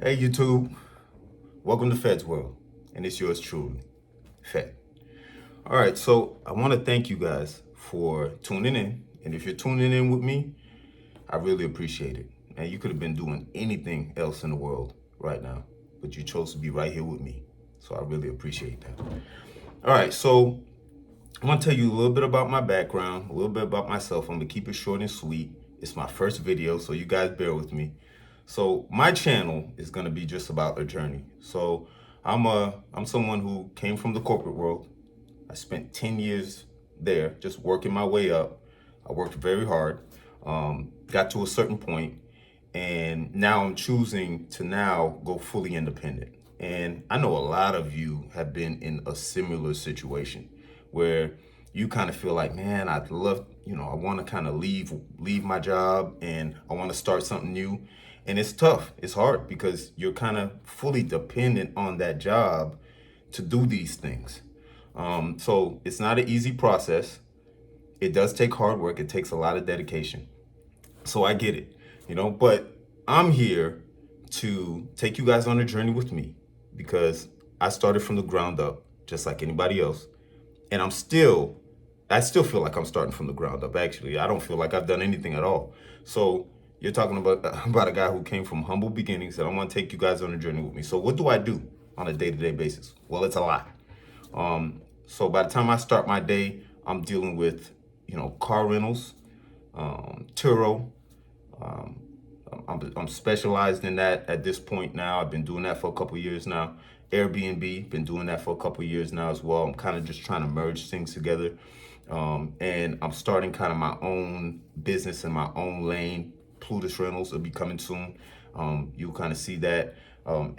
Hey YouTube, welcome to Fed's World, and it's yours truly, Fed. All right, so I want to thank you guys for tuning in, and if you're tuning in with me, I really appreciate it. And you could have been doing anything else in the world right now, but you chose to be right here with me, so I really appreciate that. All right, so I want to tell you a little bit about my background, a little bit about myself. I'm gonna keep it short and sweet. It's my first video, so you guys bear with me. So my channel is gonna be just about a journey. So I'm someone who came from the corporate world. I spent 10 years there, just working my way up. I worked very hard, got to a certain point, and now I'm choosing to now go fully independent. And I know a lot of you have been in a similar situation where you kind of feel like, man, I'd love, I want to kind of leave my job and I want to start something new. And it's tough. It's hard because you're kind of fully dependent on that job to do these things. So it's not an easy process. It does take hard work. It takes a lot of dedication. So I get it, but I'm here to take you guys on a journey with me because I started from the ground up, just like anybody else. And I still feel like I'm starting from the ground up, actually. I don't feel like I've done anything at all. So you're talking about a guy who came from humble beginnings, and I want to take you guys on a journey with me. So what do I do on a day-to-day basis? Well, it's a lot. So by the time I start my day, I'm dealing with, car rentals, Turo. I'm specialized in that at this point now. I've been doing that for a couple of years now. Airbnb, been doing that for a couple of years now as well. I'm kind of just trying to merge things together. And I'm starting kind of my own business in my own lane. Plutus Rentals will be coming soon. You'll kind of see that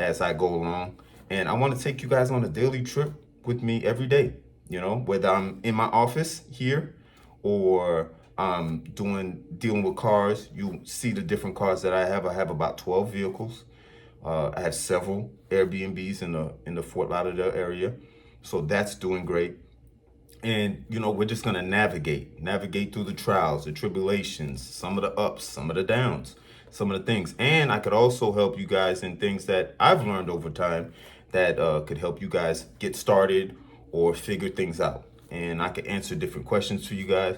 as I go along. And I want to take you guys on a daily trip with me every day, whether I'm in my office here or I'm dealing with cars. You see the different cars that I have. I have about 12 vehicles. I have several Airbnbs in the Fort Lauderdale area. So that's doing great. And we're just gonna navigate through the trials, the tribulations, some of the ups, some of the downs, some of the things. And I could also help you guys in things that I've learned over time that could help you guys get started or figure things out. And I could answer different questions for you guys.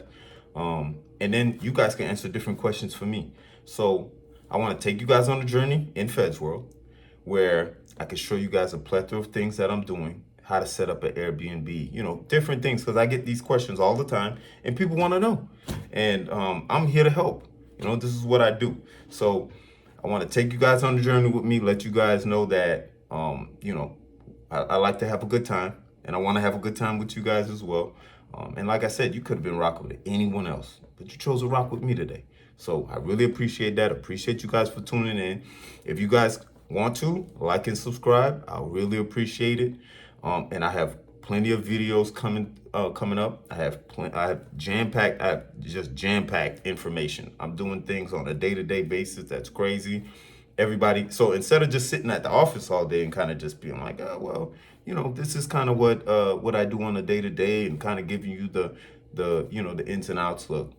And then you guys can answer different questions for me. So I want to take you guys on a journey in Fed's World where I can show you guys a plethora of things that I'm doing, how to set up an Airbnb, different things, because I get these questions all the time and people want to know. And I'm here to help. This is what I do. So I want to take you guys on the journey with me, let you guys know that, I like to have a good time and I want to have a good time with you guys as well. And like I said, you could have been rocking with anyone else, but you chose to rock with me today. So I really appreciate that. Appreciate you guys for tuning in. If you guys want to like and subscribe, I really appreciate it. And I have plenty of videos coming up. I have jam-packed information. I'm doing things on a day-to-day basis that's crazy. Everybody, so instead of just sitting at the office all day and kind of just being like, oh well, this is kind of what I do on a day-to-day and kind of giving you the the ins and outs. Look,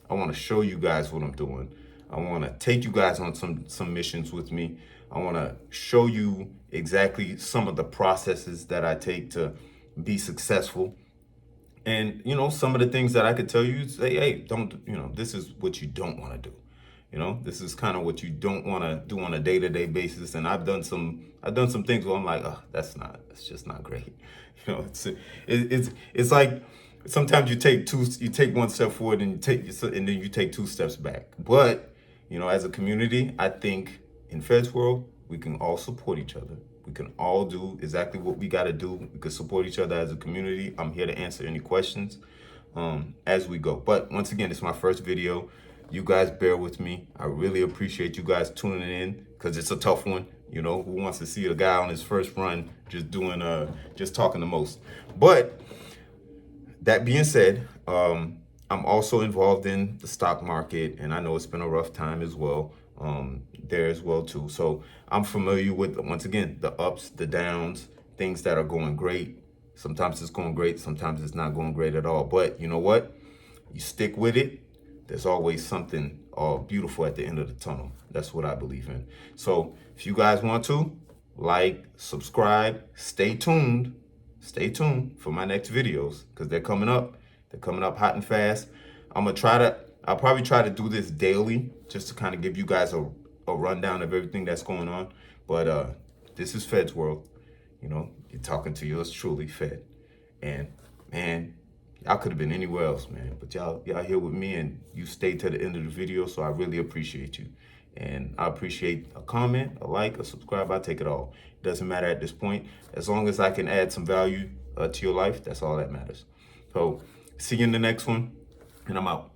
I want to show you guys what I'm doing. I want to take you guys on some missions with me. I want to show you exactly some of the processes that I take to be successful. And, some of the things that I could tell you, say, hey, don't, this is what you don't want to do. This is kind of what you don't want to do on a day-to-day basis. And I've done some things where I'm like, oh, that's just not great. It's like sometimes you take one step forward and then you take two steps back. But, as a community, I think in Fed's World, we can all support each other. We can all do exactly what we got to do. We can support each other as a community. I'm here to answer any questions as we go. But once again, it's my first video. You guys bear with me. I really appreciate you guys tuning in because it's a tough one. Who wants to see a guy on his first run just talking the most? But that being said, I'm also involved in the stock market, and I know it's been a rough time as well. There as well too. So I'm familiar with, once again, the ups, the downs, things that are going great. Sometimes it's going great, sometimes it's not going great at all. But you know what? You stick with it. There's always something are beautiful at the end of the tunnel. That's what I believe in. So if you guys want to, like, subscribe, stay tuned for my next videos, because they're coming up. They're coming up hot and fast. I'll probably try to do this daily, just to kind of give you guys a rundown of everything that's going on. But this is Fed's World. You know, you're talking to yours truly, Fed. And man, y'all could have been anywhere else, man. But y'all here with me, and you stayed to the end of the video, so I really appreciate you. And I appreciate a comment, a like, a subscribe. I take it all. It doesn't matter at this point. As long as I can add some value to your life, that's all that matters. So see you in the next one, and I'm out.